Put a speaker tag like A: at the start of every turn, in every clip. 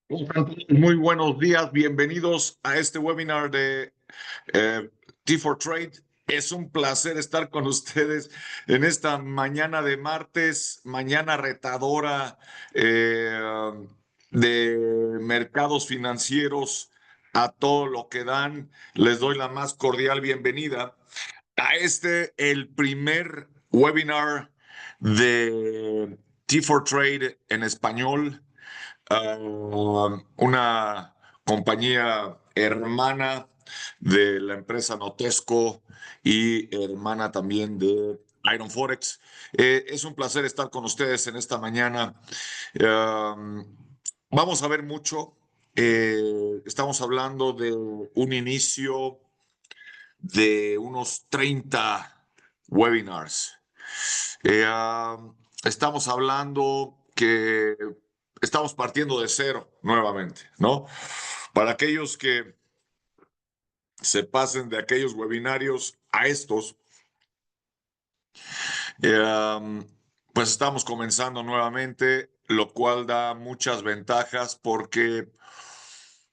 A: Muy buenos días, bienvenidos a este webinar de T4Trade. Es un placer estar con ustedes en esta mañana de martes, mañana retadora eh, de mercados financieros a todo lo que dan. Les doy la más cordial bienvenida a el primer webinar de T4Trade en español, una compañía hermana de la empresa Notesco y hermana también de Iron Forex. Es un placer estar con ustedes en esta mañana. Vamos a ver mucho. Estamos hablando de un inicio de unos 30 webinars. Estamos hablando que estamos partiendo de cero nuevamente, ¿no? Para aquellos que se pasen de aquellos webinarios a estos, pues estamos comenzando nuevamente, lo cual da muchas ventajas porque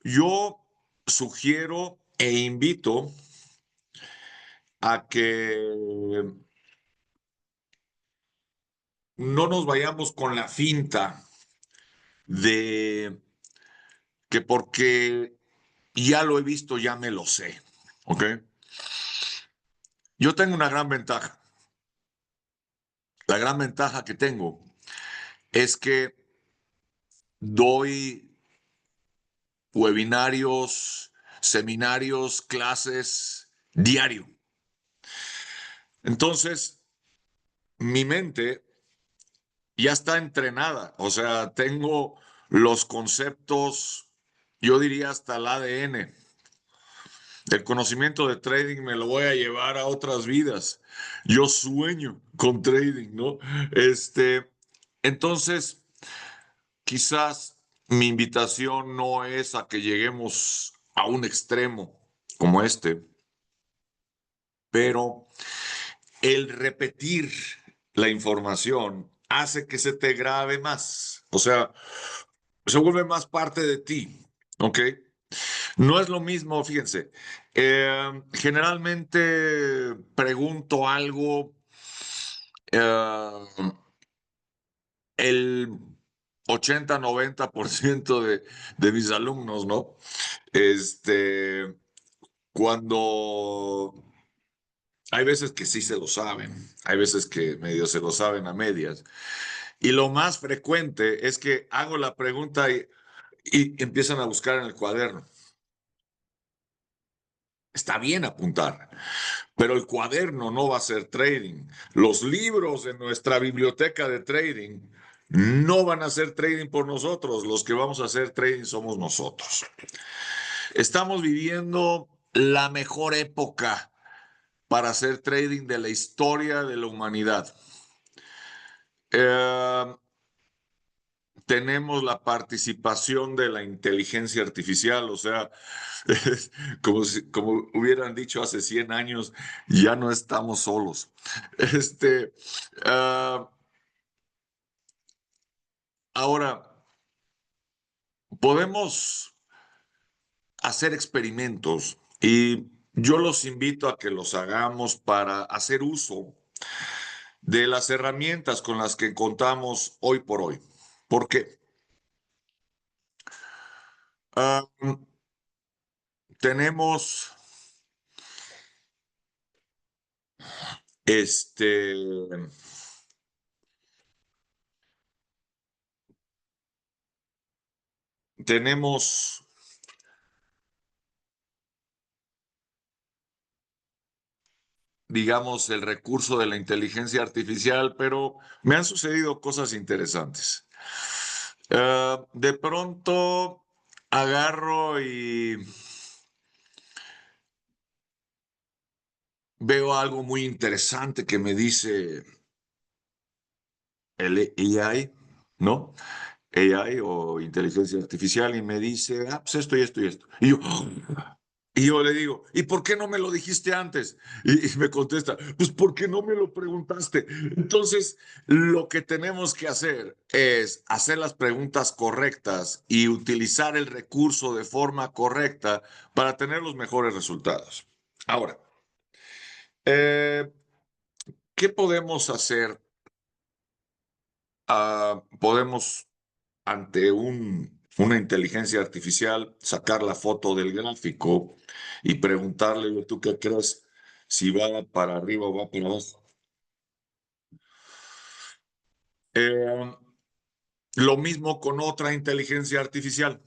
A: yo sugiero e invito a que no nos vayamos con la finta de que porque ya lo he visto, ya me lo sé, ¿ok? Yo tengo una gran ventaja. La gran ventaja que tengo es que doy webinarios, seminarios, clases diario. Entonces, mi mente ya está entrenada, o sea, tengo los conceptos, yo diría hasta el ADN. El conocimiento de trading me lo voy a llevar a otras vidas. Yo sueño con trading, ¿no? Entonces, quizás mi invitación no es a que lleguemos a un extremo como este, pero el repetir la información hace que se te grabe más. O sea, se vuelve más parte de ti, ¿ok? No es lo mismo, fíjense. Generalmente pregunto algo, eh, el 80-90% de mis alumnos, ¿no? Cuando hay veces que sí se lo saben, hay veces que medio se lo saben a medias. Y lo más frecuente es que hago la pregunta y empiezan a buscar en el cuaderno. Está bien apuntar, pero el cuaderno no va a ser trading. Los libros en nuestra biblioteca de trading no van a hacer trading por nosotros. Los que vamos a hacer trading somos nosotros. Estamos viviendo la mejor época para hacer trading de la historia de la humanidad. Eh, Tenemos la participación de la inteligencia artificial, o sea, como hubieran dicho hace 100 años, ya no estamos solos. Este, uh, Ahora, podemos hacer experimentos y yo los invito a que los hagamos para hacer uso de las herramientas con las que contamos hoy por hoy. ¿Por qué? Uh, tenemos este tenemos digamos, el recurso de la inteligencia artificial, pero me han sucedido cosas interesantes. De pronto agarro y veo algo muy interesante que me dice el AI, ¿no? AI o inteligencia artificial y me dice, pues esto y esto y esto. Y yo, ¡oh! Y yo le digo, ¿y por qué no me lo dijiste antes? Y me contesta, pues porque no me lo preguntaste. Entonces, lo que tenemos que hacer es hacer las preguntas correctas y utilizar el recurso de forma correcta para tener los mejores resultados. Ahora, eh, ¿qué podemos hacer? Podemos, ante una inteligencia artificial, sacar la foto del gráfico y preguntarle, ¿tú qué crees? Si va para arriba o va para abajo. Eh, lo mismo con otra inteligencia artificial.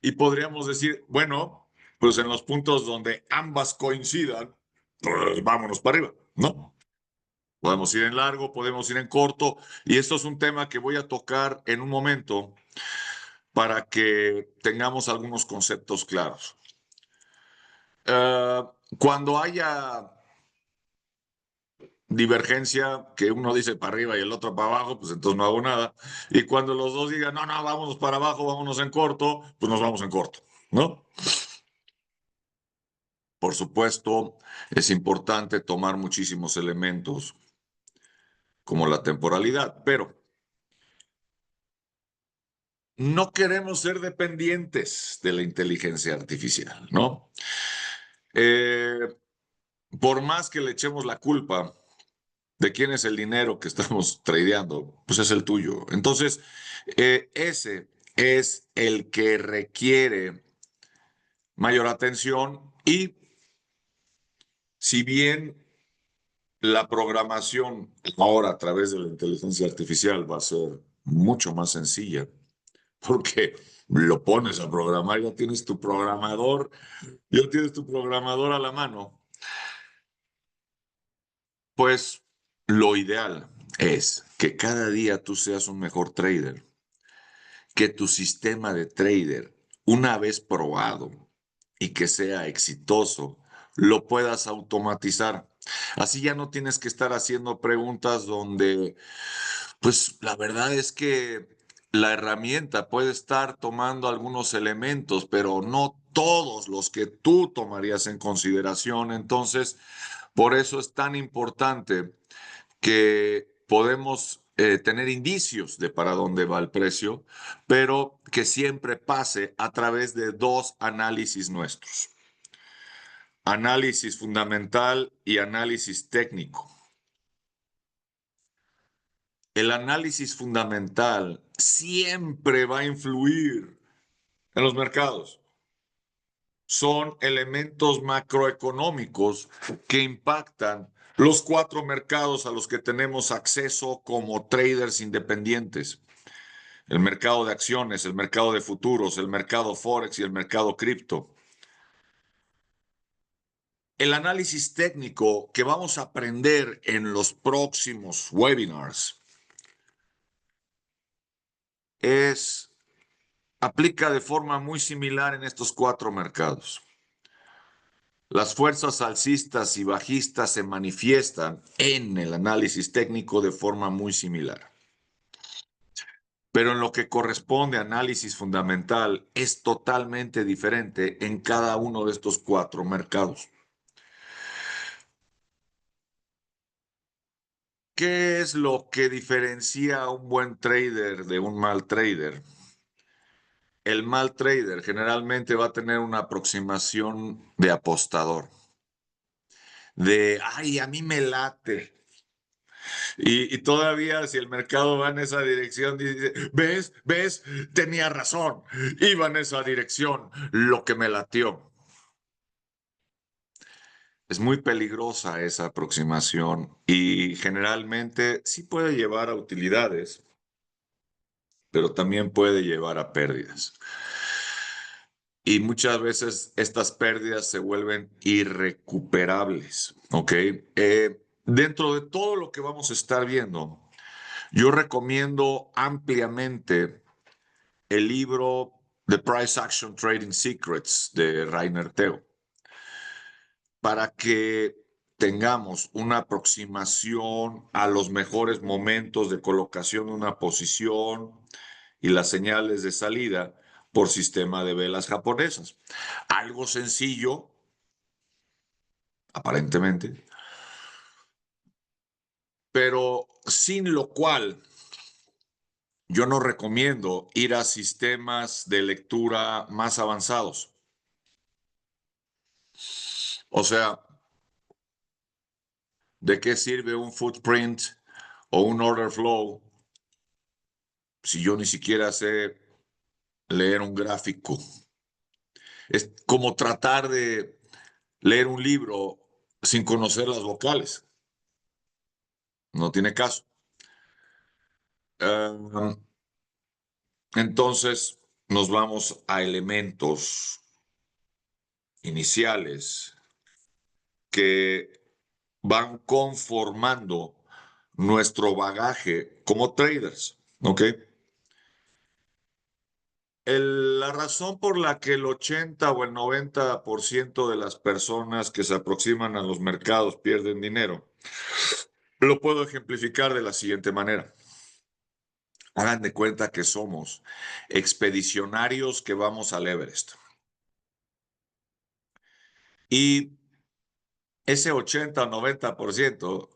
A: Y podríamos decir, bueno, pues en los puntos donde ambas coincidan, pues vámonos para arriba, ¿no? Podemos ir en largo, podemos ir en corto, y esto es un tema que voy a tocar en un momento para que tengamos algunos conceptos claros. Cuando haya divergencia, que uno dice para arriba y el otro para abajo, pues entonces no hago nada. Y cuando los dos digan, no, no, vámonos para abajo, vámonos en corto, pues nos vamos en corto, ¿no? Por supuesto, es importante tomar muchísimos elementos como la temporalidad, pero no queremos ser dependientes de la inteligencia artificial, ¿no? Eh, por más que le echemos la culpa de quién es el dinero que estamos tradeando, pues es el tuyo. Entonces, ese es el que requiere mayor atención y si bien la programación ahora a través de la inteligencia artificial va a ser mucho más sencilla, porque lo pones a programar, ya tienes tu programador a la mano, pues lo ideal es que cada día tú seas un mejor trader, que tu sistema de trader, una vez probado y que sea exitoso, lo puedas automatizar. Así ya no tienes que estar haciendo preguntas donde, pues la verdad es que la herramienta puede estar tomando algunos elementos, pero no todos los que tú tomarías en consideración. Entonces, por eso es tan importante que podemos tener indicios de para dónde va el precio, pero que siempre pase a través de dos análisis nuestros. Análisis fundamental y análisis técnico. El análisis fundamental siempre va a influir en los mercados. Son elementos macroeconómicos que impactan los cuatro mercados a los que tenemos acceso como traders independientes. El mercado de acciones, el mercado de futuros, el mercado Forex y el mercado cripto. El análisis técnico que vamos a aprender en los próximos webinars aplica de forma muy similar en estos cuatro mercados. Las fuerzas alcistas y bajistas se manifiestan en el análisis técnico de forma muy similar. Pero en lo que corresponde a análisis fundamental es totalmente diferente en cada uno de estos cuatro mercados. ¿Qué es lo que diferencia a un buen trader de un mal trader? El mal trader generalmente va a tener una aproximación de apostador, ay, a mí me late. Y todavía si el mercado va en esa dirección, dice, ves, tenía razón, iba en esa dirección, lo que me latió. Es muy peligrosa esa aproximación y generalmente sí puede llevar a utilidades, pero también puede llevar a pérdidas. Y muchas veces estas pérdidas se vuelven irrecuperables, ¿ok? Dentro de todo lo que vamos a estar viendo, yo recomiendo ampliamente el libro The Price Action Trading Secrets de Rainer Teo para que tengamos una aproximación a los mejores momentos de colocación de una posición y las señales de salida por sistema de velas japonesas. Algo sencillo, aparentemente, pero sin lo cual yo no recomiendo ir a sistemas de lectura más avanzados. O sea, ¿de qué sirve un footprint o un order flow si yo ni siquiera sé leer un gráfico? Es como tratar de leer un libro sin conocer las vocales. No tiene caso. Entonces nos vamos a elementos iniciales que van conformando nuestro bagaje como traders, ¿ok? La razón por la que el 80 o el 90% de las personas que se aproximan a los mercados pierden dinero, lo puedo ejemplificar de la siguiente manera. Hagan de cuenta que somos expedicionarios que vamos al Everest. Y ese 80 o 90%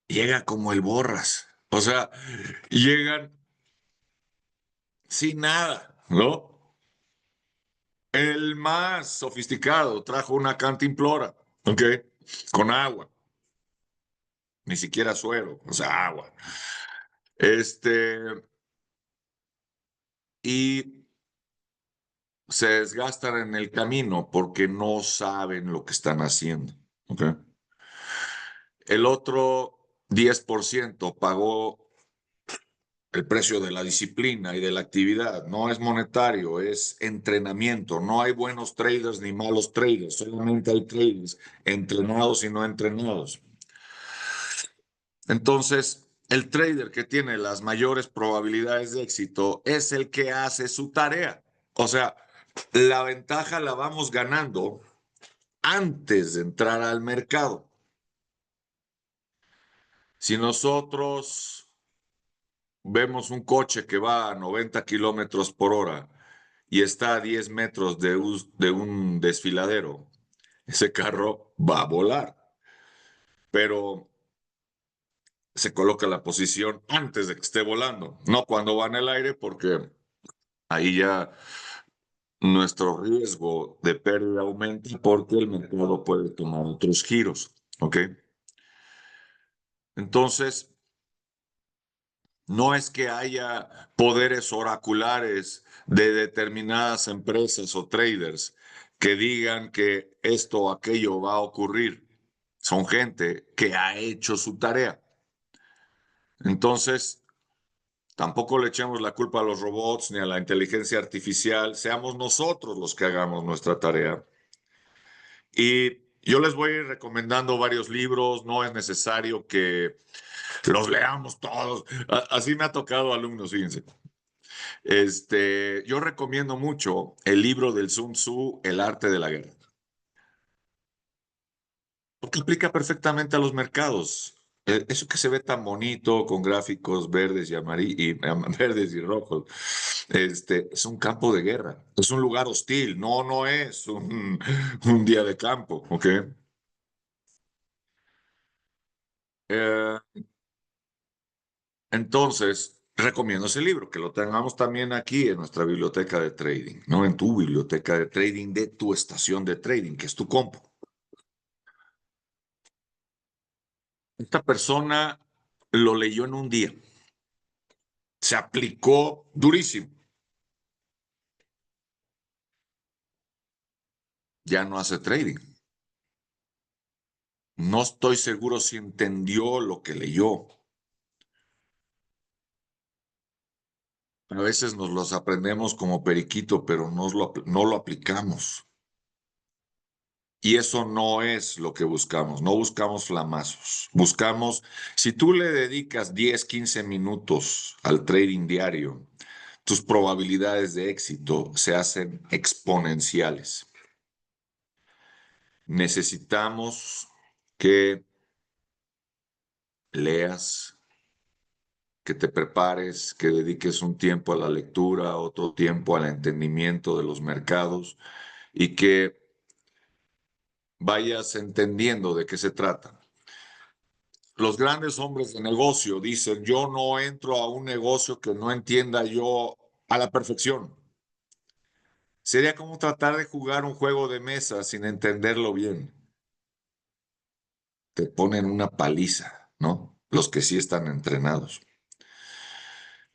A: llega como el borras. O sea, llegan sin nada, ¿no? El más sofisticado trajo una cantimplora, ¿ok? Con agua, ni siquiera suero, o sea, agua. Este, y se desgastan en el camino porque no saben lo que están haciendo, ¿ok? El otro 10% pagó el precio de la disciplina y de la actividad. No es monetario, es entrenamiento. No hay buenos traders ni malos traders, solamente hay traders entrenados y no entrenados. Entonces, el trader que tiene las mayores probabilidades de éxito es el que hace su tarea. O sea, la ventaja la vamos ganando antes de entrar al mercado. Si nosotros vemos un coche que va a 90 kilómetros por hora y está a 10 metros de un desfiladero, ese carro va a volar, pero se coloca la posición antes de que esté volando, no cuando va en el aire, porque ahí ya nuestro riesgo de pérdida aumenta porque el mercado puede tomar otros giros, ¿ok? Entonces, no es que haya poderes oraculares de determinadas empresas o traders que digan que esto o aquello va a ocurrir. Son gente que ha hecho su tarea. Entonces, tampoco le echemos la culpa a los robots ni a la inteligencia artificial. Seamos nosotros los que hagamos nuestra tarea. Y yo les voy a ir recomendando varios libros. No es necesario que los leamos todos. Así me ha tocado alumnos, fíjense. Yo recomiendo mucho el libro del Sun Tzu, El arte de la guerra, porque aplica perfectamente a los mercados. Eso que se ve tan bonito con gráficos verdes y verdes y rojos, es un campo de guerra, es un lugar hostil, no es un día de campo, ¿ok? Eh, entonces, recomiendo ese libro, que lo tengamos también aquí en nuestra biblioteca de trading, no en tu biblioteca de trading de tu estación de trading, que es tu compu. Esta persona lo leyó en un día, se aplicó durísimo, ya no hace trading. No estoy seguro si entendió lo que leyó. A veces nos los aprendemos como periquito, pero no lo aplicamos. Y eso no es lo que buscamos. No buscamos flamazos. Buscamos, si tú le dedicas 10, 15 minutos al trading diario, tus probabilidades de éxito se hacen exponenciales. Necesitamos que leas, que te prepares, que dediques un tiempo a la lectura, otro tiempo al entendimiento de los mercados y que vayas entendiendo de qué se trata. Los grandes hombres de negocio dicen, yo no entro a un negocio que no entienda yo a la perfección. Sería como tratar de jugar un juego de mesa sin entenderlo bien. Te ponen una paliza, ¿no? Los que sí están entrenados.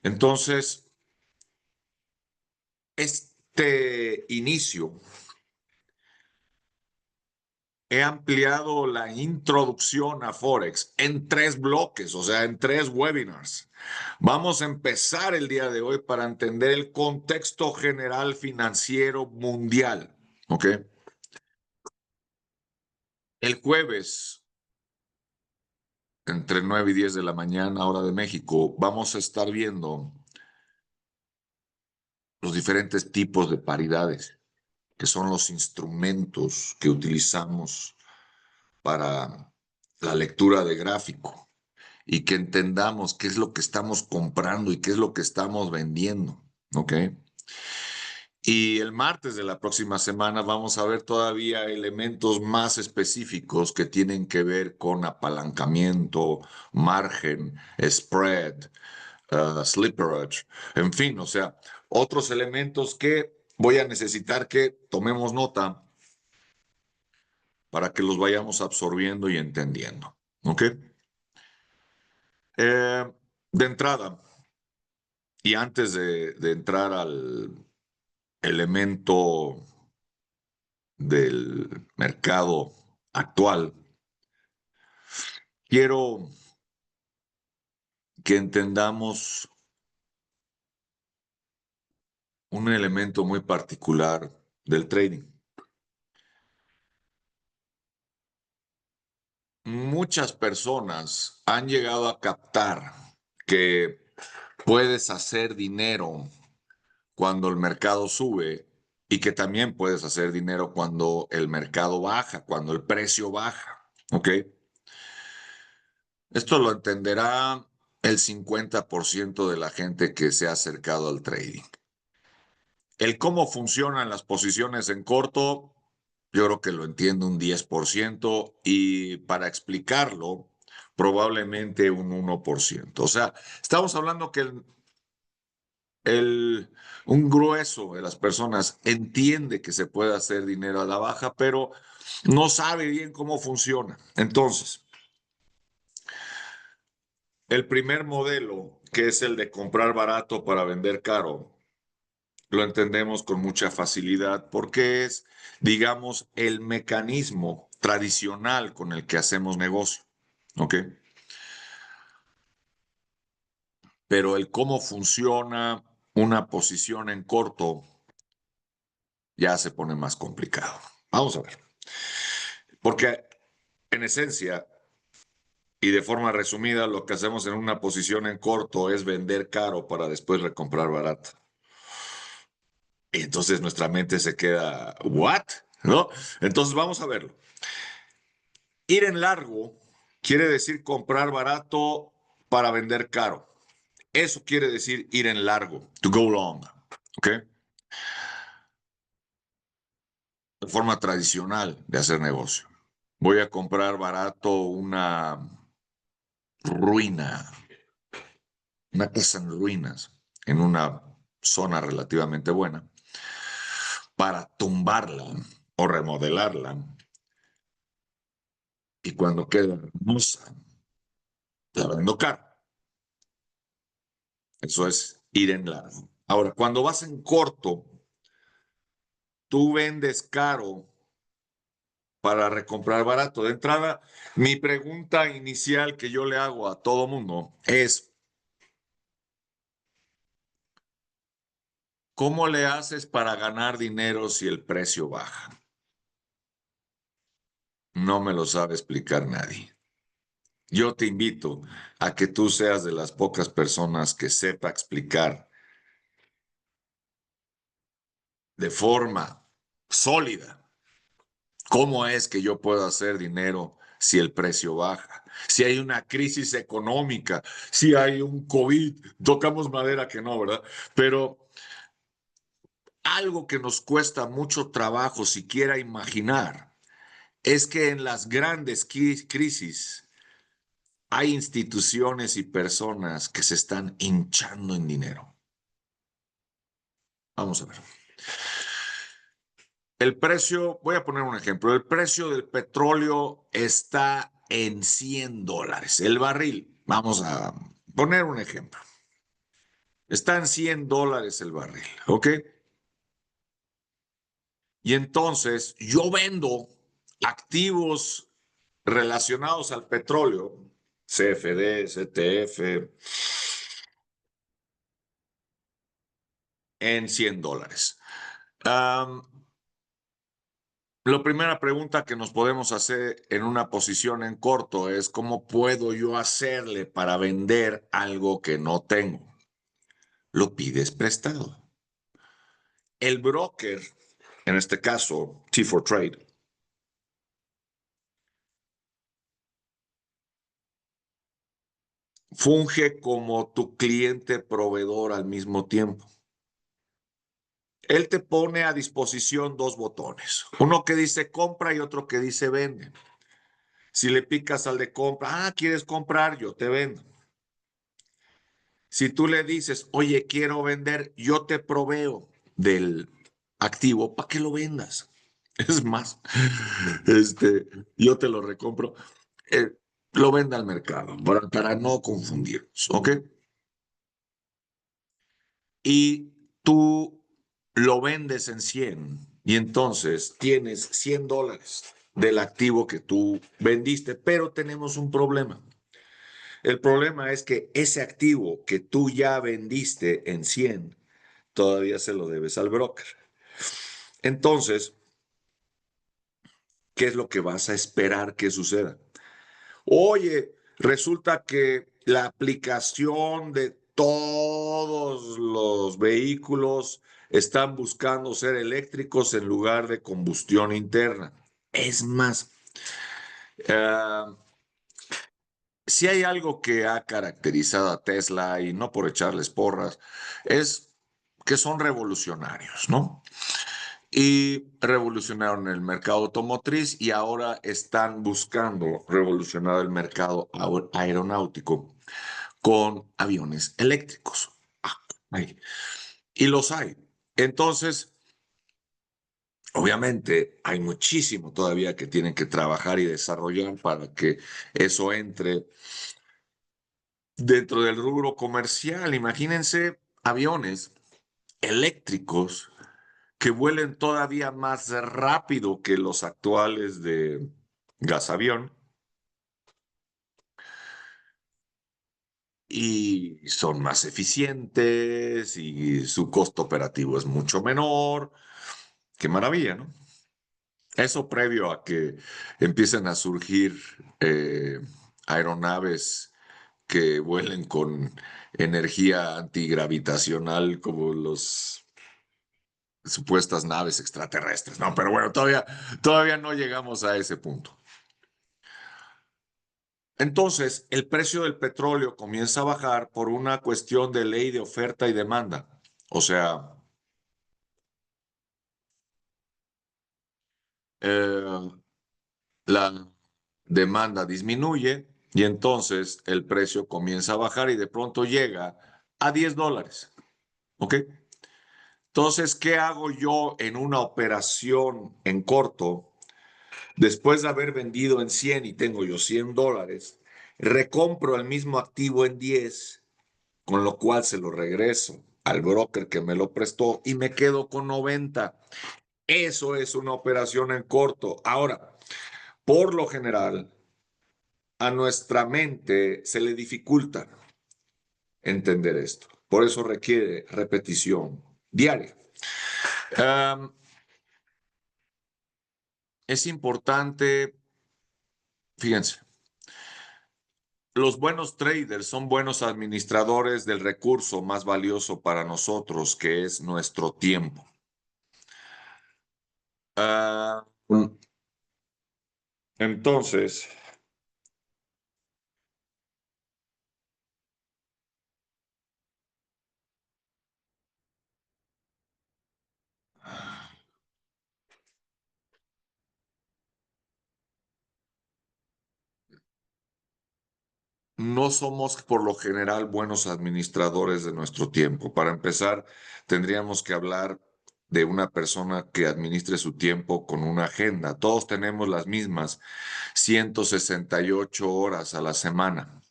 A: Entonces, este inicio he ampliado la introducción a Forex en 3 bloques, o sea, en 3 webinars. Vamos a empezar el día de hoy para entender el contexto general financiero mundial, ¿ok? El jueves, entre 9 y 10 de la mañana, hora de México, vamos a estar viendo los diferentes tipos de paridades, que son los instrumentos que utilizamos para la lectura de gráfico y que entendamos qué es lo que estamos comprando y qué es lo que estamos vendiendo, ¿ok? Y el martes de la próxima semana vamos a ver todavía elementos más específicos que tienen que ver con apalancamiento, margen, spread, slipperage, en fin, o sea, otros elementos que voy a necesitar que tomemos nota para que los vayamos absorbiendo y entendiendo, ¿ok? De entrada, y antes de entrar al elemento del mercado actual, quiero que entendamos un elemento muy particular del trading. Muchas personas han llegado a captar que puedes hacer dinero cuando el mercado sube y que también puedes hacer dinero cuando el mercado baja, cuando el precio baja, ¿ok? Esto lo entenderá el 50% de la gente que se ha acercado al trading. El cómo funcionan las posiciones en corto, yo creo que lo entiende un 10% y para explicarlo, probablemente un 1%. O sea, estamos hablando que un grueso de las personas entiende que se puede hacer dinero a la baja, pero no sabe bien cómo funciona. Entonces, el primer modelo, que es el de comprar barato para vender caro, lo entendemos con mucha facilidad porque es, digamos, el mecanismo tradicional con el que hacemos negocio. ¿Ok? Pero el cómo funciona una posición en corto ya se pone más complicado. Vamos a ver. Porque en esencia y de forma resumida, lo que hacemos en una posición en corto es vender caro para después recomprar barato. Y entonces nuestra mente se queda, ¿what? ¿No? Entonces vamos a verlo. Ir en largo quiere decir comprar barato para vender caro. Eso quiere decir ir en largo, to go long. ¿Ok? De forma tradicional de hacer negocio. Voy a comprar barato ruina, una casa en ruinas, en una zona relativamente buena, para tumbarla o remodelarla. Y cuando quede hermosa, la vendo caro. Eso es ir en largo. Ahora, cuando vas en corto, tú vendes caro para recomprar barato. De entrada, mi pregunta inicial que yo le hago a todo mundo es, ¿cómo le haces para ganar dinero si el precio baja? No me lo sabe explicar nadie. Yo te invito a que tú seas de las pocas personas que sepa explicar de forma sólida cómo es que yo puedo hacer dinero si el precio baja, si hay una crisis económica, si hay un COVID, tocamos madera que no, ¿verdad? Pero algo que nos cuesta mucho trabajo siquiera imaginar es que en las grandes crisis hay instituciones y personas que se están hinchando en dinero. Vamos a ver. El precio, voy a poner un ejemplo, el precio del petróleo está en $100, el barril. Vamos a poner un ejemplo. Está en $100 el barril, ¿ok? Y entonces yo vendo activos relacionados al petróleo, CFD, CTF, en $100. Um, La primera pregunta que nos podemos hacer en una posición en corto es, ¿cómo puedo yo hacerle para vender algo que no tengo? Lo pides prestado. El broker, en este caso T4 Trade, funge como tu cliente proveedor al mismo tiempo. Él te pone a disposición dos botones, uno que dice compra y otro que dice vende. Si le picas al de compra, ¿quieres comprar? Yo te vendo. Si tú le dices, oye, quiero vender, yo te proveo del activo para que lo vendas. Es más, yo te lo recompro. eh, lo venda al mercado para no confundirnos, ¿ok? Y tú lo vendes en 100 y entonces tienes $100 del activo que tú vendiste, pero tenemos un problema. El problema es que ese activo que tú ya vendiste en 100 todavía se lo debes al broker. Entonces, ¿qué es lo que vas a esperar que suceda? Oye, resulta que la aplicación de todos los vehículos están buscando ser eléctricos en lugar de combustión interna. Es más, uh, si hay algo que ha caracterizado a Tesla, y no por echarles porras, es que son revolucionarios, ¿no? Y revolucionaron el mercado automotriz y ahora están buscando revolucionar el mercado aeronáutico con aviones eléctricos. Hay. Y los hay. Entonces, obviamente, hay muchísimo todavía que tienen que trabajar y desarrollar para que eso entre dentro del rubro comercial. Imagínense aviones eléctricos que vuelen todavía más rápido que los actuales de gasavión y son más eficientes y su costo operativo es mucho menor. Qué maravilla, ¿no? Eso previo a que empiecen a surgir aeronaves que vuelen con energía antigravitacional como los supuestas naves extraterrestres. No, pero bueno, todavía no llegamos a ese punto. Entonces, el precio del petróleo comienza a bajar por una cuestión de ley de oferta y demanda. O sea, eh, la demanda disminuye y entonces el precio comienza a bajar y de pronto llega a $10. ¿Ok? Entonces, ¿qué hago yo en una operación en corto? Después de haber vendido en 100 y tengo yo $100, recompro el mismo activo en 10, con lo cual se lo regreso al broker que me lo prestó y me quedo con 90. Eso es una operación en corto. Ahora, por lo general, a nuestra mente se le dificulta entender esto. Por eso requiere repetición diaria. Um, es importante, fíjense, los buenos traders son buenos administradores del recurso más valioso para nosotros, que es nuestro tiempo. Uh, entonces, no somos por lo general buenos administradores de nuestro tiempo. Para empezar, tendríamos que hablar de una persona que administre su tiempo con una agenda. Todos tenemos las mismas 168 horas a la semana.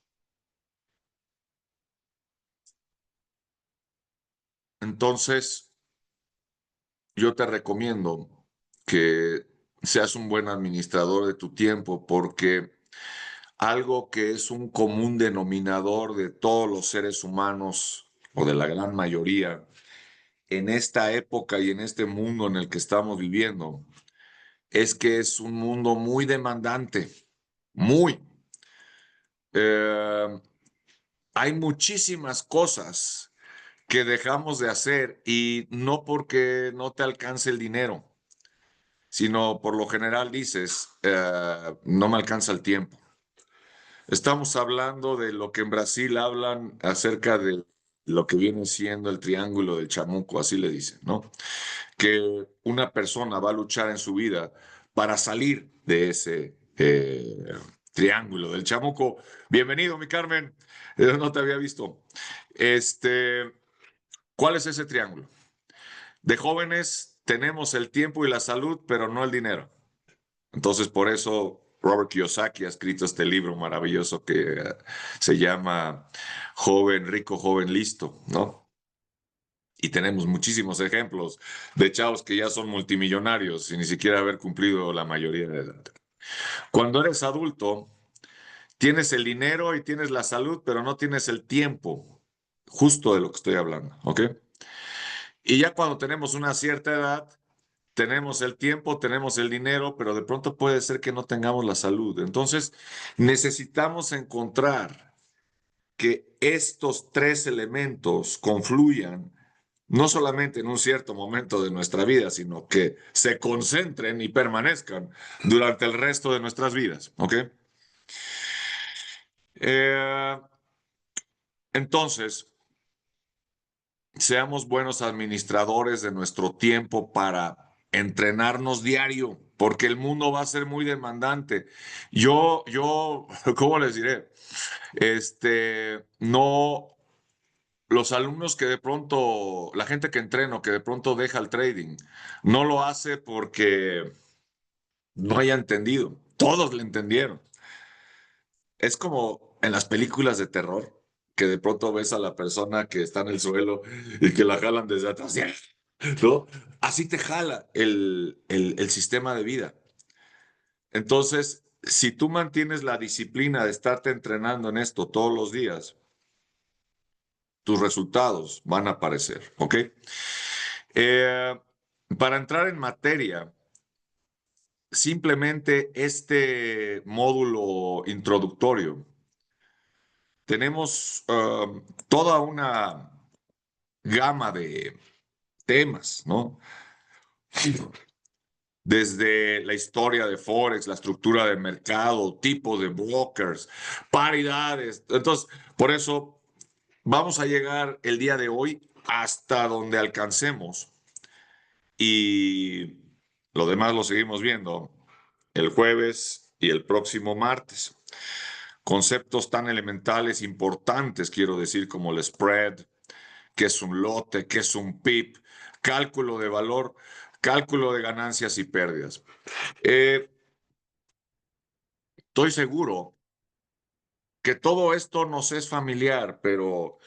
A: Entonces, yo te recomiendo que seas un buen administrador de tu tiempo porque algo que es un común denominador de todos los seres humanos o de la gran mayoría en esta época y en este mundo en el que estamos viviendo es que es un mundo muy demandante, muy. Eh, Hay muchísimas cosas que dejamos de hacer y no porque no te alcance el dinero, sino por lo general dices, no me alcanza el tiempo. Estamos hablando de lo que en Brasil hablan acerca de lo que viene siendo el triángulo del chamuco, así le dicen, ¿no? Que una persona va a luchar en su vida para salir de ese triángulo del chamuco. Bienvenido, mi Carmen. No te había visto. Este, ¿Cuál es ese triángulo? De jóvenes tenemos el tiempo y la salud, pero no el dinero. Entonces, por eso Robert Kiyosaki ha escrito este libro maravilloso que se llama Joven rico, joven listo, ¿no? Y tenemos muchísimos ejemplos de chavos que ya son multimillonarios sin ni siquiera haber cumplido la mayoría de edad. Cuando eres adulto, tienes el dinero y tienes la salud, pero no tienes el tiempo, justo de lo que estoy hablando, ¿ok? Y ya cuando tenemos una cierta edad, tenemos el tiempo, tenemos el dinero, pero de pronto puede ser que no tengamos la salud. Entonces, necesitamos encontrar que estos tres elementos confluyan no solamente en un cierto momento de nuestra vida, sino que se concentren y permanezcan durante el resto de nuestras vidas, ¿ok? Eh, entonces, seamos buenos administradores de nuestro tiempo para entrenarnos diario, porque el mundo va a ser muy demandante. ¿Cómo les diré? No, los alumnos que de pronto, la gente que entreno, que de pronto deja el trading, no lo hace porque no haya entendido. Todos le entendieron. Es como en las películas de terror, que de pronto ves a la persona que está en el suelo y que la jalan desde atrás, ¿no? Así te jala el sistema de vida. Entonces, si tú mantienes la disciplina de estarte entrenando en esto todos los días, tus resultados van a aparecer, ¿ok? Eh, para entrar en materia, simplemente este módulo introductorio, tenemos toda una gama de temas, ¿no? Desde la historia de Forex, la estructura de mercado, tipos de brokers, paridades. Entonces, por eso vamos a llegar el día de hoy hasta donde alcancemos y lo demás lo seguimos viendo el jueves y el próximo martes. Conceptos tan elementales, importantes, quiero decir, como el spread, qué es un lote, qué es un PIB, cálculo de valor, cálculo de ganancias y pérdidas. Estoy seguro que todo esto nos es familiar, pero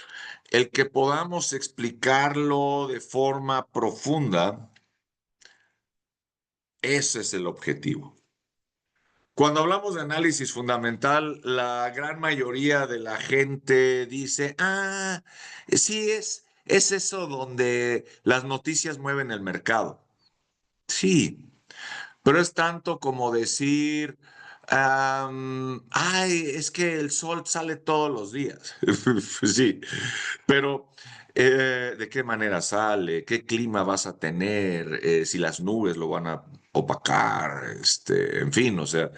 A: el que podamos explicarlo de forma profunda, ese es el objetivo. Cuando hablamos de análisis fundamental, la gran mayoría de la gente dice, sí, es eso donde las noticias mueven el mercado. Sí, pero es tanto como decir, es que el sol sale todos los días. Sí, pero ¿de qué manera sale? ¿Qué clima vas a tener? Si las nubes lo van a opacar, en fin, o sea,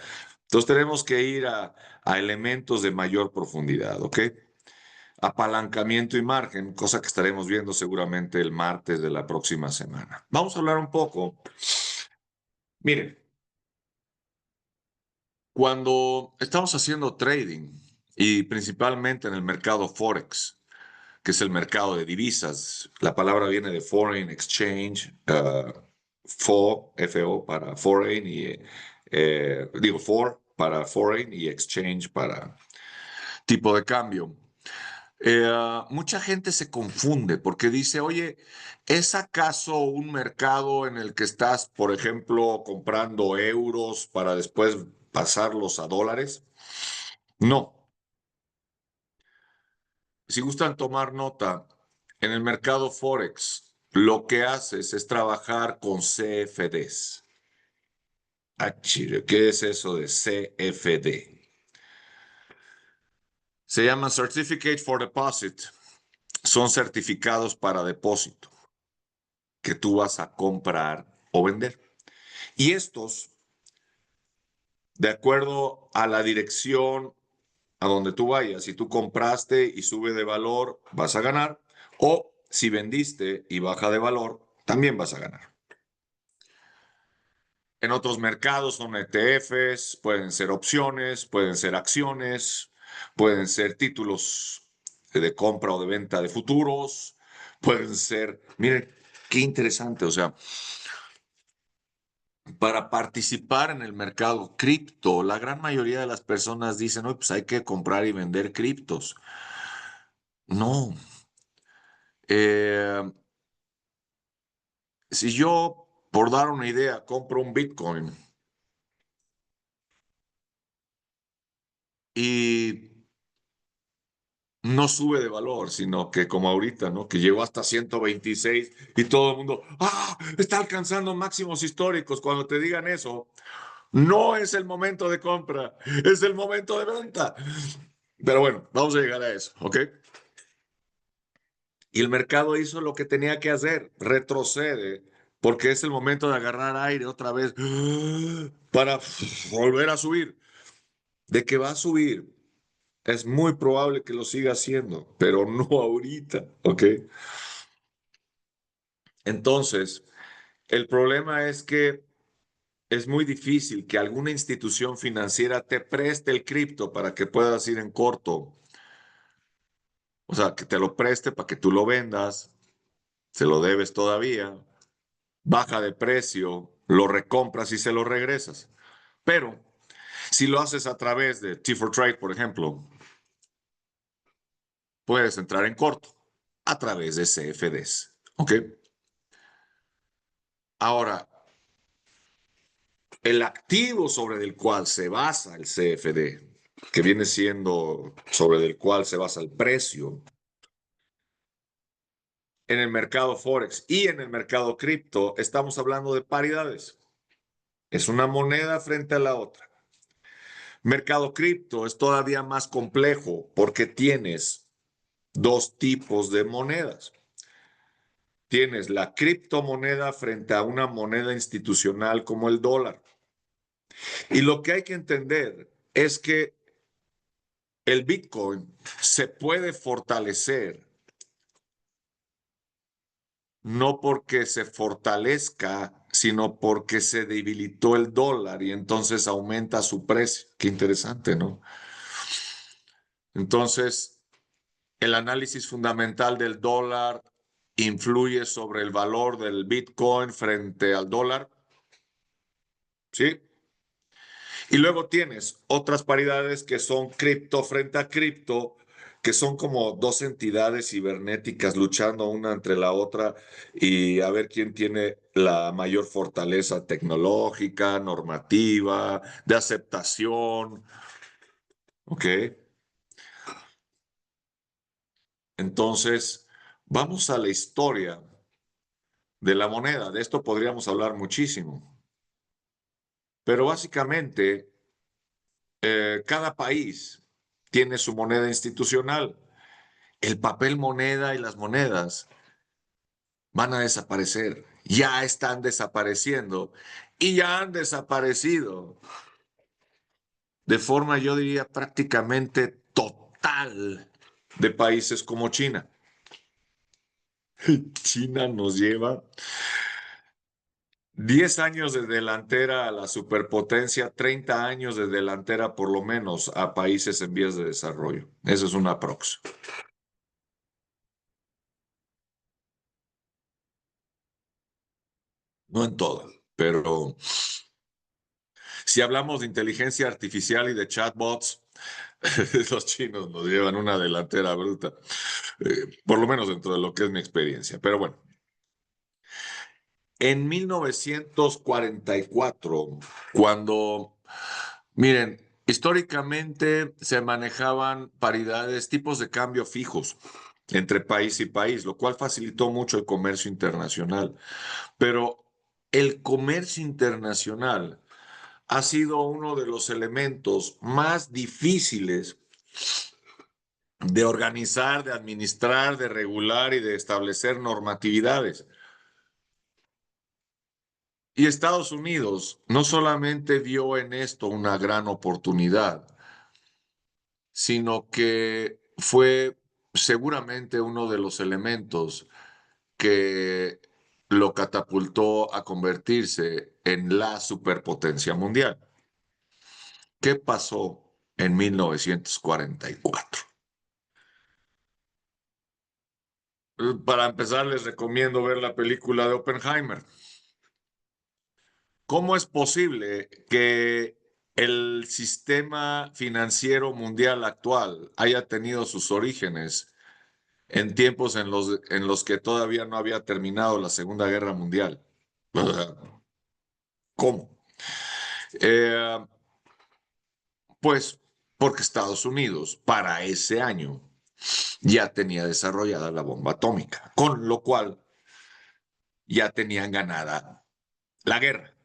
A: entonces tenemos que ir a elementos de mayor profundidad, ¿ok? Apalancamiento y margen, cosa que estaremos viendo seguramente el martes de la próxima semana. Vamos a hablar un poco. Miren, cuando estamos haciendo trading y principalmente en el mercado Forex, que es el mercado de divisas. La palabra viene de Foreign Exchange, FO para Foreign, y digo, For para Foreign y Exchange para tipo de cambio. Mucha gente se confunde porque dice, oye, ¿es acaso un mercado en el que estás, por ejemplo, comprando euros para después pasarlos a dólares? No. Si gustan tomar nota, en el mercado Forex, lo que haces es trabajar con CFDs. Ah, chile, ¿qué es eso de CFD? Se llama Certificate for Deposit. Son certificados para depósito que tú vas a comprar o vender. Y estos, de acuerdo a la dirección a donde tú vayas, si tú compraste y sube de valor, vas a ganar. O si vendiste y baja de valor, también vas a ganar. En otros mercados son ETFs, pueden ser opciones, pueden ser acciones, pueden ser títulos de compra o de venta de futuros, pueden ser, miren, qué interesante, o sea, para participar en el mercado cripto, la gran mayoría de las personas dicen, no, pues hay que comprar y vender criptos. No. Eh, si yo, por dar una idea, compro un Bitcoin y no sube de valor, sino que como ahorita, ¿no? Que llegó hasta 126 y todo el mundo, está alcanzando máximos históricos. Cuando te digan eso, no es el momento de compra, es el momento de venta. Pero bueno, vamos a llegar a eso, ¿ok? Y el mercado hizo lo que tenía que hacer, retrocede, porque es el momento de agarrar aire otra vez para volver a subir. De que va a subir, es muy probable que lo siga haciendo, pero no ahorita, ¿ok? Entonces, el problema es que es muy difícil que alguna institución financiera te preste el cripto para que puedas ir en corto. O sea, que te lo preste para que tú lo vendas, se lo debes todavía, baja de precio, lo recompras y se lo regresas. Pero si lo haces a través de T4Trade, por ejemplo, puedes entrar en corto a través de CFDs. ¿Ok? Ahora, el activo sobre el cual se basa el CFD, que viene siendo sobre el cual se basa el precio en el mercado Forex y en el mercado cripto, estamos hablando de paridades. Es una moneda frente a la otra. Mercado cripto es todavía más complejo porque tienes dos tipos de monedas. Tienes la criptomoneda frente a una moneda institucional como el dólar. Y lo que hay que entender es que el Bitcoin se puede fortalecer no porque se fortalezca, sino porque se debilitó el dólar y entonces aumenta su precio. Qué interesante, ¿no? Entonces, el análisis fundamental del dólar influye sobre el valor del Bitcoin frente al dólar, ¿sí? Y luego tienes otras paridades que son cripto frente a cripto, que son como dos entidades cibernéticas luchando una entre la otra y a ver quién tiene la mayor fortaleza tecnológica, normativa, de aceptación. ¿Ok? Entonces, vamos a la historia de la moneda. De esto podríamos hablar muchísimo. Pero básicamente, cada país tiene su moneda institucional. El papel moneda y las monedas van a desaparecer. Ya están desapareciendo y ya han desaparecido de forma, yo diría, prácticamente total de países como China. China nos lleva 10 años de delantera a la superpotencia, 30 años de delantera por lo menos a países en vías de desarrollo. Eso es una prox. No en todo, pero si hablamos de inteligencia artificial y de chatbots, los chinos nos llevan una delantera bruta, por lo menos dentro de lo que es mi experiencia. Pero bueno, en 1944, cuando, miren, históricamente se manejaban paridades, tipos de cambio fijos entre país y país, lo cual facilitó mucho el comercio internacional. Pero el comercio internacional ha sido uno de los elementos más difíciles de organizar, de administrar, de regular y de establecer normatividades. Y Estados Unidos no solamente vio en esto una gran oportunidad, sino que fue seguramente uno de los elementos que lo catapultó a convertirse en la superpotencia mundial. ¿Qué pasó en 1944? Para empezar, les recomiendo ver la película de Oppenheimer. ¿Cómo es posible que el sistema financiero mundial actual haya tenido sus orígenes en tiempos en los que todavía no había terminado la Segunda Guerra Mundial? ¿Cómo? Eh, pues porque Estados Unidos para ese año ya tenía desarrollada la bomba atómica, con lo cual ya tenían ganada la guerra.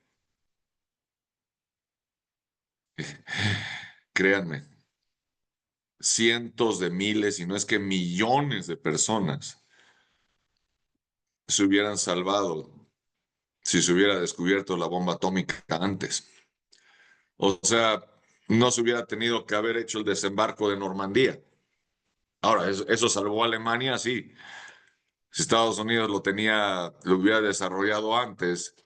A: Créanme, cientos de miles, y no es que millones de personas se hubieran salvado si se hubiera descubierto la bomba atómica antes. O sea, no se hubiera tenido que haber hecho el desembarco de Normandía. Ahora, eso salvó a Alemania, sí. Si Estados Unidos lo hubiera desarrollado antes,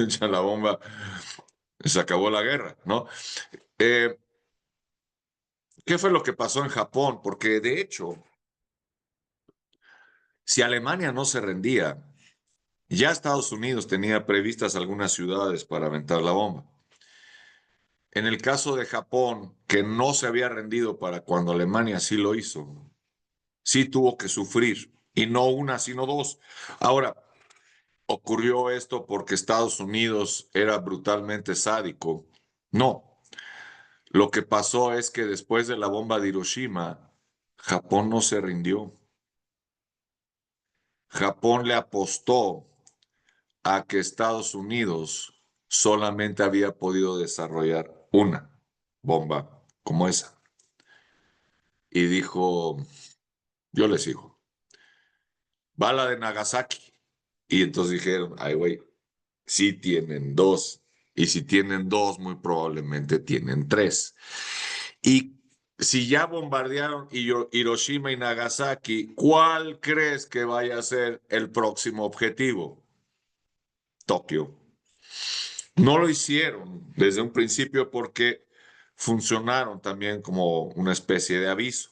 A: ya la bomba, se acabó la guerra, ¿no? Eh, ¿Qué fue lo que pasó en Japón? Porque de hecho, si Alemania no se rendía, ya Estados Unidos tenía previstas algunas ciudades para aventar la bomba. En el caso de Japón, que no se había rendido para cuando Alemania sí lo hizo, sí tuvo que sufrir, y no una, sino dos. Ahora, ¿ocurrió esto porque Estados Unidos era brutalmente sádico? No. Lo que pasó es que después de la bomba de Hiroshima, Japón no se rindió. Japón le apostó a que Estados Unidos solamente había podido desarrollar una bomba como esa. Y dijo, yo le sigo, va la de Nagasaki. Y entonces dijeron, ay, güey, sí tienen dos. Y si tienen dos, muy probablemente tienen tres. Y si ya bombardearon Hiroshima y Nagasaki, ¿cuál crees que vaya a ser el próximo objetivo? Tokio. No lo hicieron desde un principio porque funcionaron también como una especie de aviso.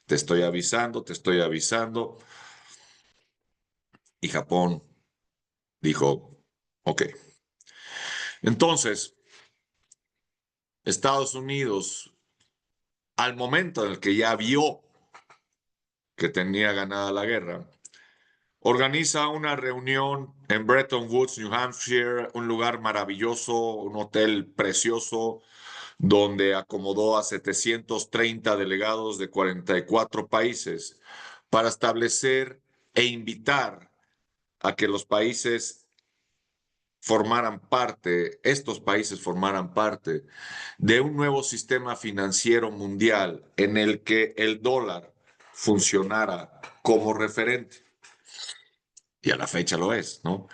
A: Te estoy avisando, te estoy avisando. Y Japón dijo, ok. Entonces, Estados Unidos, al momento en el que ya vio que tenía ganada la guerra, organiza una reunión en Bretton Woods, New Hampshire, un lugar maravilloso, un hotel precioso, donde acomodó a 730 delegados de 44 países para establecer e invitar a que los países formaran parte, estos países formaran parte de un nuevo sistema financiero mundial en el que el dólar funcionara como referente. Y a la fecha lo es, ¿no?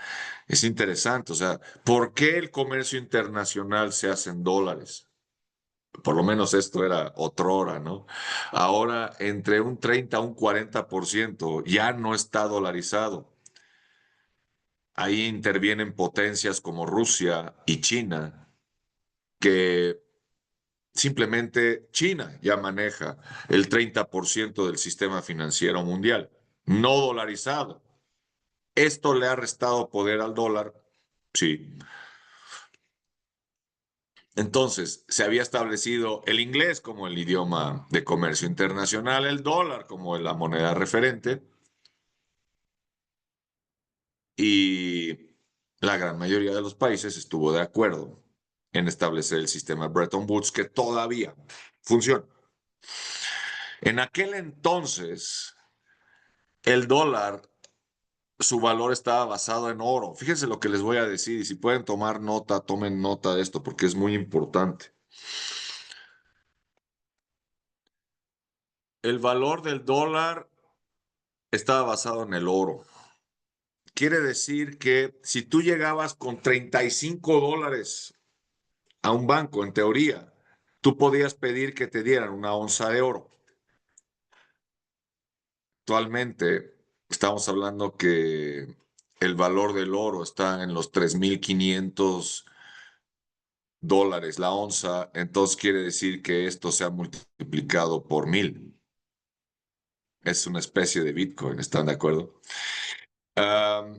A: Es interesante, o sea, ¿por qué el comercio internacional se hace en dólares? Por lo menos esto era otrora, ¿no? Ahora, entre un 30 a un 40% ya no está dolarizado. Ahí intervienen potencias como Rusia y China, que simplemente China ya maneja el 30% del sistema financiero mundial, no dolarizado. ¿Esto le ha restado poder al dólar? Sí. Entonces, se había establecido el inglés como el idioma de comercio internacional, el dólar como la moneda referente, y la gran mayoría de los países estuvo de acuerdo en establecer el sistema Bretton Woods, que todavía funciona. En aquel entonces, el dólar, su valor estaba basado en oro. Fíjense lo que les voy a decir, y si pueden tomar nota, tomen nota de esto porque es muy importante. El valor del dólar estaba basado en el oro. Quiere decir que si tú llegabas con $35 a un banco, en teoría, tú podías pedir que te dieran una onza de oro. Actualmente estamos hablando que el valor del oro está en los $3,500 la onza, entonces quiere decir que esto se ha multiplicado por 1,000. Es una especie de Bitcoin, ¿están de acuerdo? Um,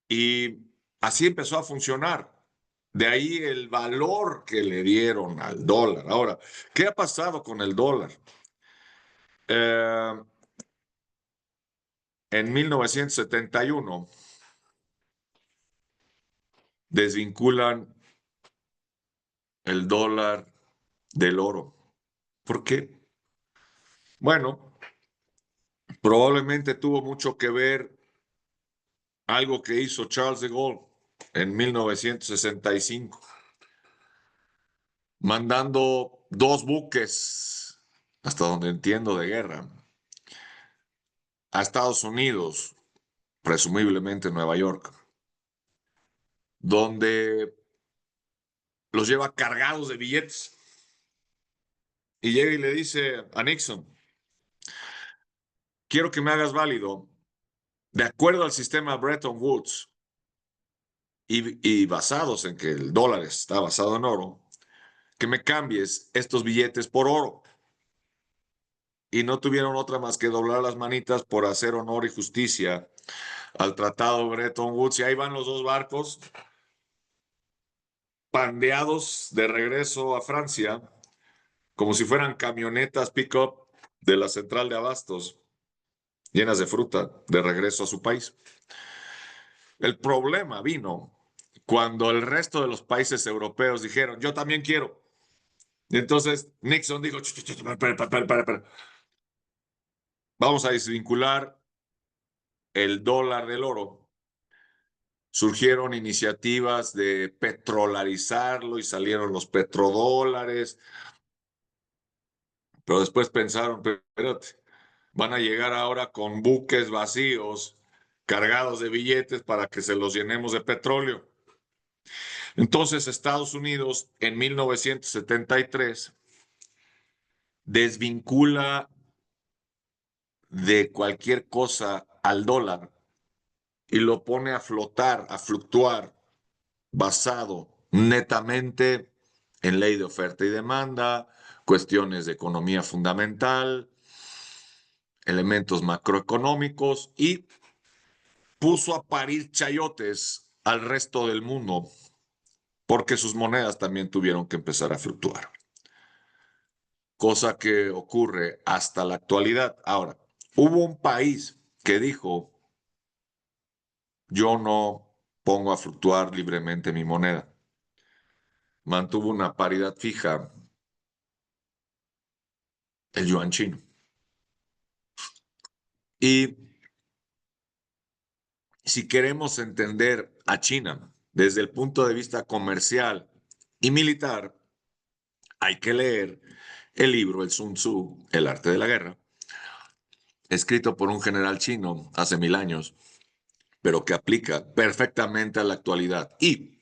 A: y así empezó a funcionar. De ahí el valor que le dieron al dólar. Ahora, ¿qué ha pasado con el dólar? Eh, en 1971 desvinculan el dólar del oro. ¿Por qué? Bueno, probablemente tuvo mucho que ver algo que hizo Charles de Gaulle en 1965, mandando dos buques, hasta donde entiendo, de guerra, a Estados Unidos, presumiblemente Nueva York, donde los lleva cargados de billetes y llega y le dice a Nixon, quiero que me hagas válido, de acuerdo al sistema Bretton Woods y basados en que el dólar está basado en oro, que me cambies estos billetes por oro. Y no tuvieron otra más que doblar las manitas por hacer honor y justicia al tratado Bretton Woods. Y ahí van los dos barcos pandeados de regreso a Francia, como si fueran camionetas pick-up de la central de abastos, llenas de fruta, de regreso a su país. El problema vino cuando el resto de los países europeos dijeron, yo también quiero. Y entonces Nixon dijo, espera. Vamos a desvincular el dólar del oro. Surgieron iniciativas de petrolarizarlo y salieron los petrodólares, pero después pensaron, espérate, van a llegar ahora con buques vacíos cargados de billetes para que se los llenemos de petróleo. Entonces Estados Unidos en 1973 desvincula de cualquier cosa al dólar y lo pone a flotar, a fluctuar, basado netamente en ley de oferta y demanda, cuestiones de economía fundamental, elementos macroeconómicos y puso a parir chayotes al resto del mundo porque sus monedas también tuvieron que empezar a fluctuar, cosa que ocurre hasta la actualidad. Ahora, hubo un país que dijo, yo no pongo a fluctuar libremente mi moneda. Mantuvo una paridad fija, el yuan chino. Y si queremos entender a China desde el punto de vista comercial y militar, hay que leer el libro El Sun Tzu, El arte de la guerra, escrito por un general chino hace 1,000 años, pero que aplica perfectamente a la actualidad. Y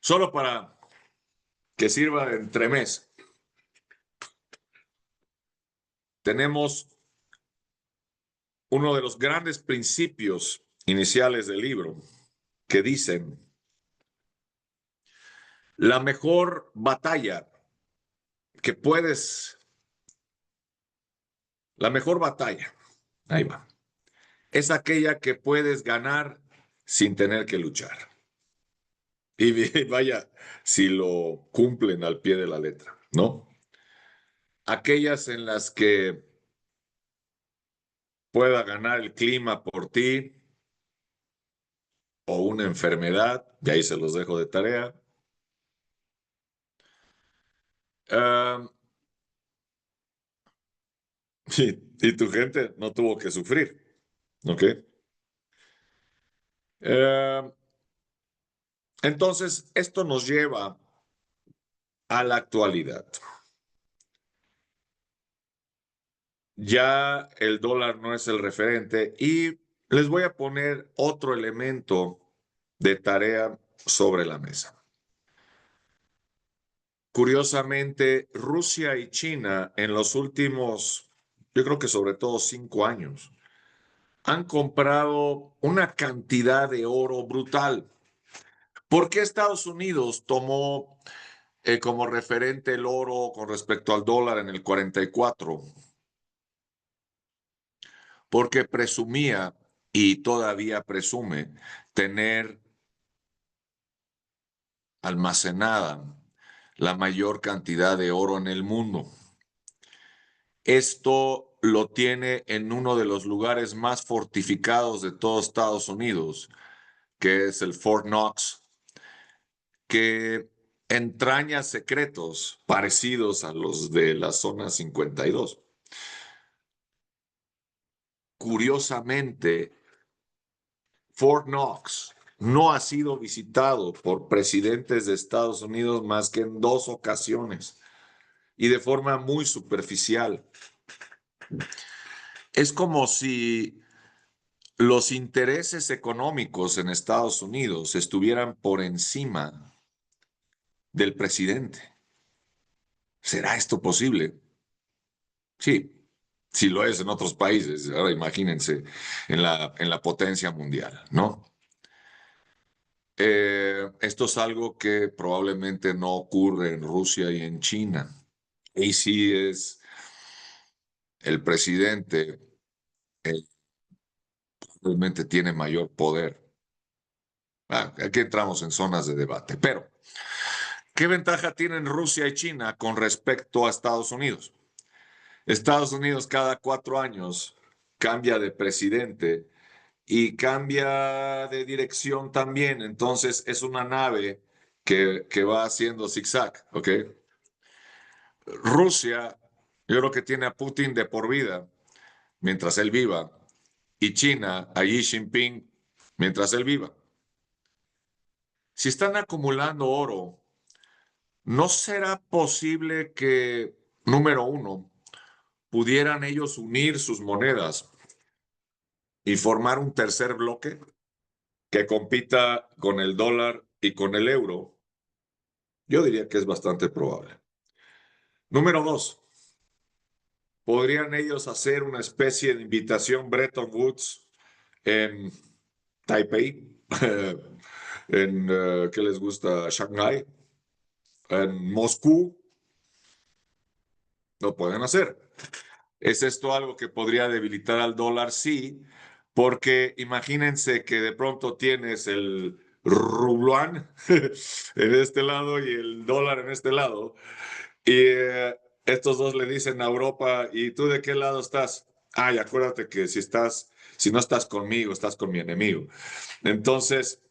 A: solo para que sirva de entremés, tenemos uno de los grandes principios iniciales del libro que dicen, la mejor batalla que puedes, la mejor batalla, ahí va, es aquella que puedes ganar sin tener que luchar. Y vaya, si lo cumplen al pie de la letra, ¿no? Aquellas en las que pueda ganar el clima por ti o una enfermedad, y ahí se los dejo de tarea. Um, y tu gente no tuvo que sufrir, ¿ok? Um, entonces, esto nos lleva a la actualidad. Ya el dólar no es el referente y les voy a poner otro elemento de tarea sobre la mesa. Curiosamente, Rusia y China en los últimos, yo creo que sobre todo 5 años, han comprado una cantidad de oro brutal. ¿Por qué Estados Unidos tomó como referente el oro con respecto al dólar en el 44? Porque presumía y todavía presume tener almacenada la mayor cantidad de oro en el mundo. Esto lo tiene en uno de los lugares más fortificados de todo Estados Unidos, que es el Fort Knox, que entraña secretos parecidos a los de la zona 52. Curiosamente, Fort Knox no ha sido visitado por presidentes de Estados Unidos más que en 2 ocasiones y de forma muy superficial. Es como si los intereses económicos en Estados Unidos estuvieran por encima del presidente. ¿Será esto posible? Sí, sí lo es en otros países. Ahora imagínense en la potencia mundial, ¿no? Esto es algo que probablemente no ocurre en Rusia y en China. Y sí es el presidente, realmente tiene mayor poder. Aquí entramos en zonas de debate, pero ¿qué ventaja tienen Rusia y China con respecto a Estados Unidos? Estados Unidos cada 4 años cambia de presidente y cambia de dirección también, entonces es una nave que va haciendo zigzag, ¿ok? Rusia, yo creo que tiene a Putin de por vida mientras él viva, y China a Xi Jinping mientras él viva. Si están acumulando oro, ¿no será posible que, número uno, pudieran ellos unir sus monedas y formar un tercer bloque que compita con el dólar y con el euro? Yo diría que es bastante probable. Número dos, ¿podrían ellos hacer una especie de invitación Bretton Woods en Taipei? ¿Qué les gusta? Shanghái, en Moscú? Lo pueden hacer. ¿Es esto algo que podría debilitar al dólar? Sí, porque imagínense que de pronto tienes el rubluán en este lado y el dólar en este lado, y estos dos le dicen a Europa, ¿y tú de qué lado estás? Ay, acuérdate que si no estás conmigo, estás con mi enemigo. Entonces,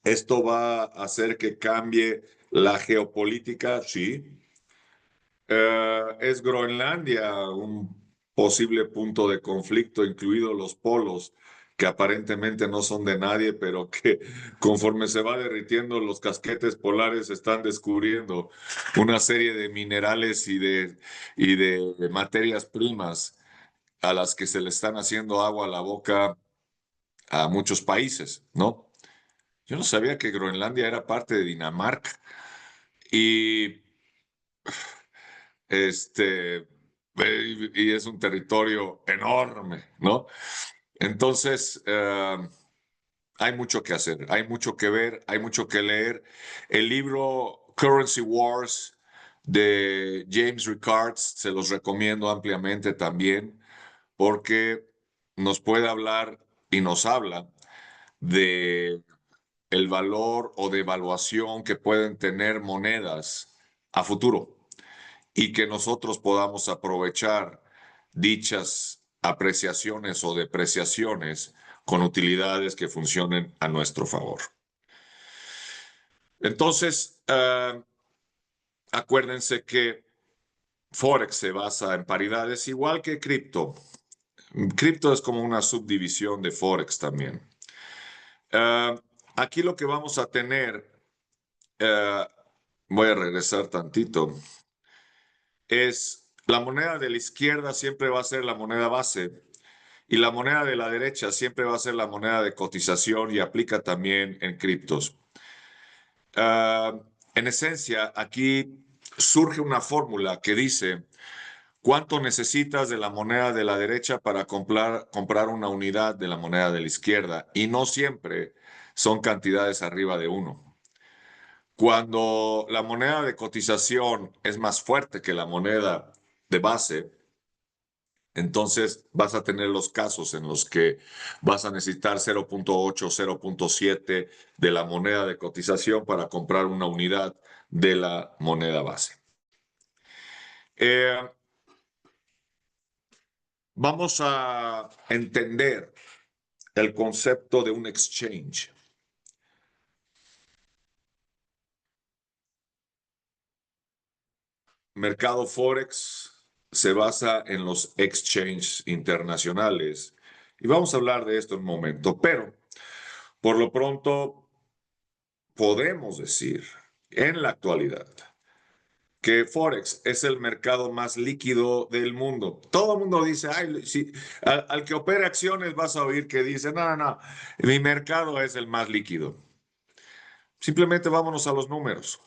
A: esto va a hacer que cambie la geopolítica, sí. ¿Es Groenlandia un posible punto de conflicto, incluidos los polos, que aparentemente no son de nadie, pero que conforme se va derritiendo los casquetes polares están descubriendo una serie de minerales y de materias primas a las que se le están haciendo agua a la boca a muchos países, ¿no? Yo no sabía que Groenlandia era parte de Dinamarca y y es un territorio enorme, ¿no? Entonces, hay mucho que hacer, hay mucho que ver, hay mucho que leer. El libro Currency Wars de James Rickards se los recomiendo ampliamente también porque nos puede hablar y nos habla de el valor o devaluación que pueden tener monedas a futuro y que nosotros podamos aprovechar dichas apreciaciones o depreciaciones con utilidades que funcionen a nuestro favor. Entonces, acuérdense que Forex se basa en paridades igual que cripto. Cripto es como una subdivisión de Forex también. Aquí lo que vamos a tener, voy a regresar tantito, es la moneda de la izquierda siempre va a ser la moneda base y la moneda de la derecha siempre va a ser la moneda de cotización y aplica también en criptos. En esencia, aquí surge una fórmula que dice cuánto necesitas de la moneda de la derecha para comprar una unidad de la moneda de la izquierda y no siempre son cantidades arriba de uno. Cuando la moneda de cotización es más fuerte que la moneda de base, entonces vas a tener los casos en los que vas a necesitar 0.8, 0.7 de la moneda de cotización para comprar una unidad de la moneda base. Vamos a entender el concepto de un exchange. Mercado Forex se basa en los exchanges internacionales y vamos a hablar de esto en un momento, pero por lo pronto podemos decir en la actualidad que Forex es el mercado más líquido del mundo. Todo el mundo dice, ay, si, al que opera acciones vas a oír que dice, no, no, no, mi mercado es el más líquido. Simplemente vámonos a los números.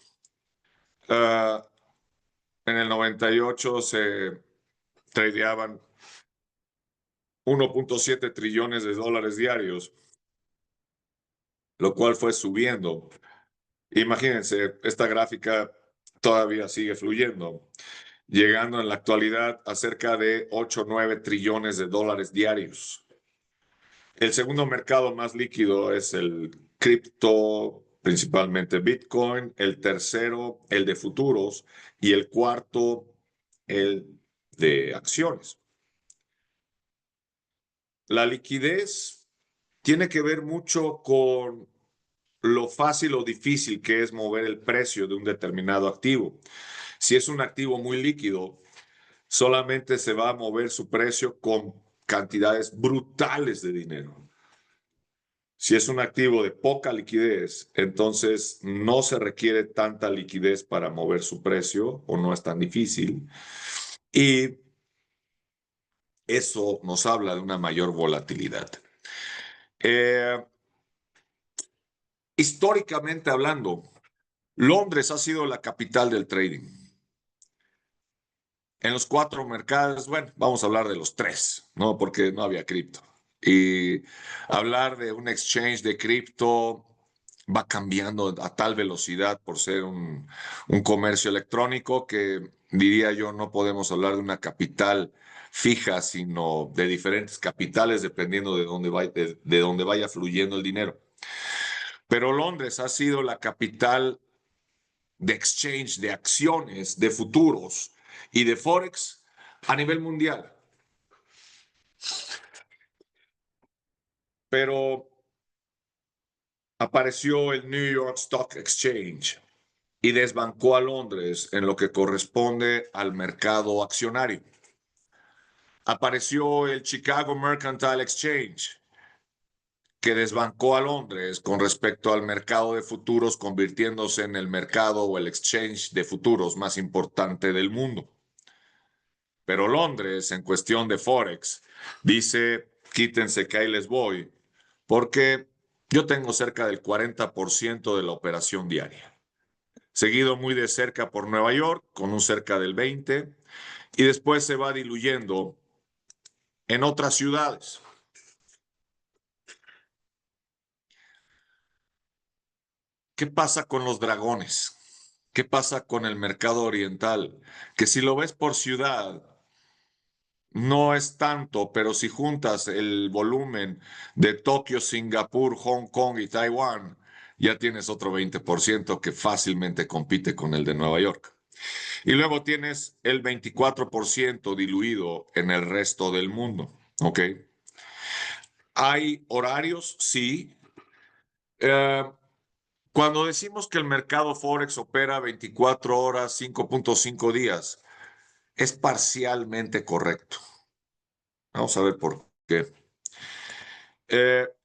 A: En el 98 se tradeaban 1.7 trillones de dólares diarios, lo cual fue subiendo. Imagínense, esta gráfica todavía sigue fluyendo, llegando en la actualidad a cerca de 8 o 9 trillones de dólares diarios. El segundo mercado más líquido es el cripto, principalmente Bitcoin. El tercero, el de futuros. Y el cuarto, el de acciones. La liquidez tiene que ver mucho con lo fácil o difícil que es mover el precio de un determinado activo. Si es un activo muy líquido, solamente se va a mover su precio con cantidades brutales de dinero. Si es un activo de poca liquidez, entonces no se requiere tanta liquidez para mover su precio o no es tan difícil. Y eso nos habla de una mayor volatilidad. Históricamente hablando, Londres ha sido la capital del trading. En los cuatro mercados, bueno, vamos a hablar de los tres, ¿no? Porque no había cripto. Y hablar de un exchange de cripto va cambiando a tal velocidad por ser un comercio electrónico que diría yo no podemos hablar de una capital fija, sino de diferentes capitales dependiendo de dónde vaya fluyendo el dinero. Pero Londres ha sido la capital de exchange, de acciones, de futuros y de Forex a nivel mundial. Pero apareció el New York Stock Exchange y desbancó a Londres en lo que corresponde al mercado accionario. Apareció el Chicago Mercantile Exchange, que desbancó a Londres con respecto al mercado de futuros, convirtiéndose en el mercado o el exchange de futuros más importante del mundo. Pero Londres, en cuestión de Forex, dice, quítense que ahí les voy, porque yo tengo cerca del 40% de la operación diaria. Seguido muy de cerca por Nueva York, con un cerca del 20%, y después se va diluyendo en otras ciudades. ¿Qué pasa con los dragones? ¿Qué pasa con el mercado oriental? Que si lo ves por ciudad, no es tanto, pero si juntas el volumen de Tokio, Singapur, Hong Kong y Taiwán, ya tienes otro 20% que fácilmente compite con el de Nueva York. Y luego tienes el 24% diluido en el resto del mundo, ¿ok? Hay horarios, sí. Eh, Cuando decimos que el mercado Forex opera 24 horas, 5.5 días, es parcialmente correcto. Vamos a ver por qué.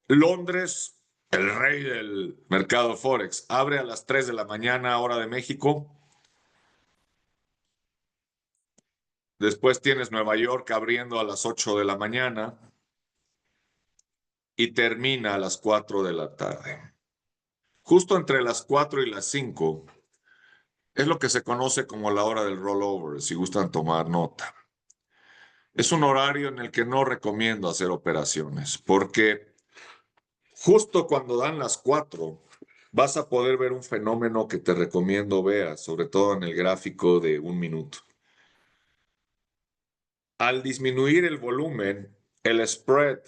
A: Londres, el rey del mercado Forex, abre a las 3 de la mañana, hora de México. Después tienes Nueva York abriendo a las 8 de la mañana y termina a las 4 de la tarde. Justo entre las 4 y las 5 es lo que se conoce como la hora del rollover, si gustan tomar nota. Es un horario en el que no recomiendo hacer operaciones, porque justo cuando dan las 4 vas a poder ver un fenómeno que te recomiendo veas, sobre todo en el gráfico de 1 minuto. Al disminuir el volumen, el spread,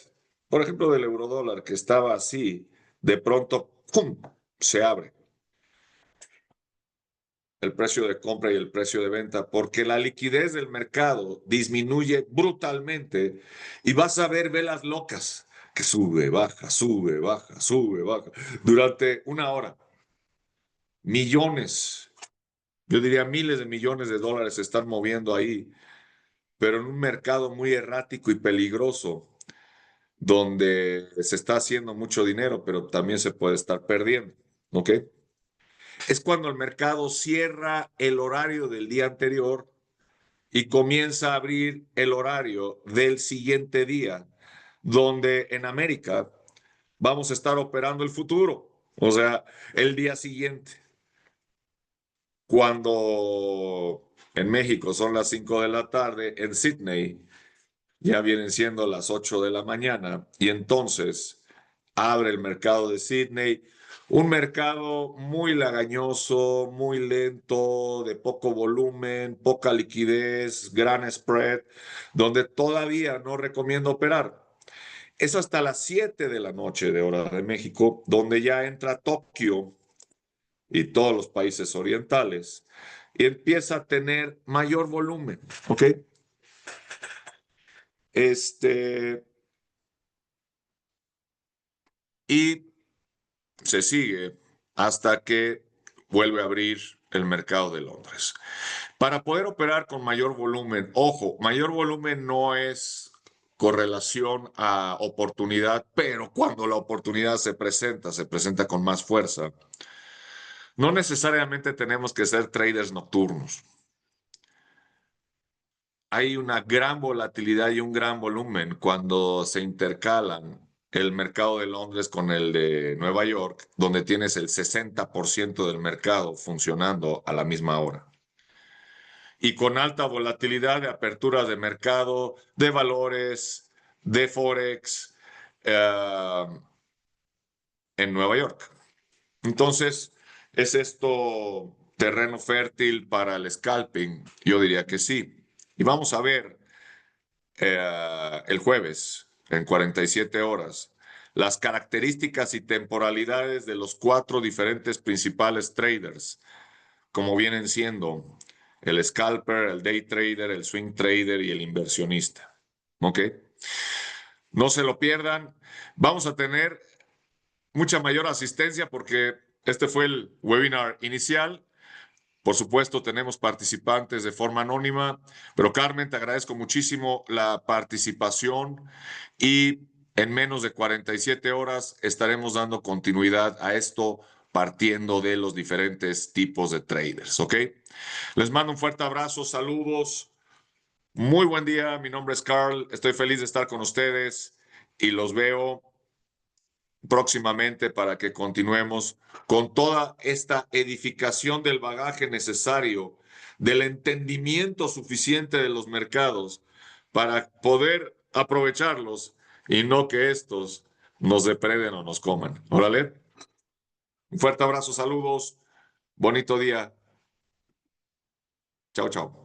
A: por ejemplo, del eurodólar que estaba así, de pronto, ¡pum!, se abre el precio de compra y el precio de venta, porque la liquidez del mercado disminuye brutalmente y vas a ver velas locas que sube, baja, sube, baja, sube, baja, durante 1 hora. Millones, yo diría miles de millones de dólares se están moviendo ahí, pero en un mercado muy errático y peligroso, donde se está haciendo mucho dinero, pero también se puede estar perdiendo, ¿ok? Es cuando el mercado cierra el horario del día anterior y comienza a abrir el horario del siguiente día, donde en América vamos a estar operando el futuro, o sea, el día siguiente. Cuando en México son las 5 de la tarde, en Sydney ya vienen siendo las 8 de la mañana y entonces abre el mercado de Sydney, un mercado muy lagañoso, muy lento, de poco volumen, poca liquidez, gran spread, donde todavía no recomiendo operar. Es hasta las 7 de la noche de hora de México, donde ya entra Tokio y todos los países orientales y empieza a tener mayor volumen, ¿ok? Este, y se sigue hasta que vuelve a abrir el mercado de Londres. Para poder operar con mayor volumen, ojo, mayor volumen no es correlación a oportunidad, pero cuando la oportunidad se presenta con más fuerza. No necesariamente tenemos que ser traders nocturnos. Hay una gran volatilidad y un gran volumen cuando se intercalan el mercado de Londres con el de Nueva York, donde tienes el 60% del mercado funcionando a la misma hora. Y con alta volatilidad de apertura de mercado, de valores, de Forex en Nueva York. Entonces, ¿es esto terreno fértil para el scalping? Yo diría que sí. Y vamos a ver el jueves, en 47 horas, las características y temporalidades de los 4 diferentes principales traders, como vienen siendo el scalper, el day trader, el swing trader y el inversionista. ¿Ok? No se lo pierdan. Vamos a tener mucha mayor asistencia porque este fue el webinar inicial. Por supuesto, tenemos participantes de forma anónima, pero Carmen, te agradezco muchísimo la participación y en menos de 47 horas estaremos dando continuidad a esto partiendo de los diferentes tipos de traders, ¿ok? Les mando un fuerte abrazo, saludos, muy buen día, mi nombre es Carl, estoy feliz de estar con ustedes y los veo próximamente para que continuemos con toda esta edificación del bagaje necesario, del entendimiento suficiente de los mercados para poder aprovecharlos y no que estos nos depreden o nos coman. Órale. Un fuerte abrazo, saludos, bonito día. Chao, chao.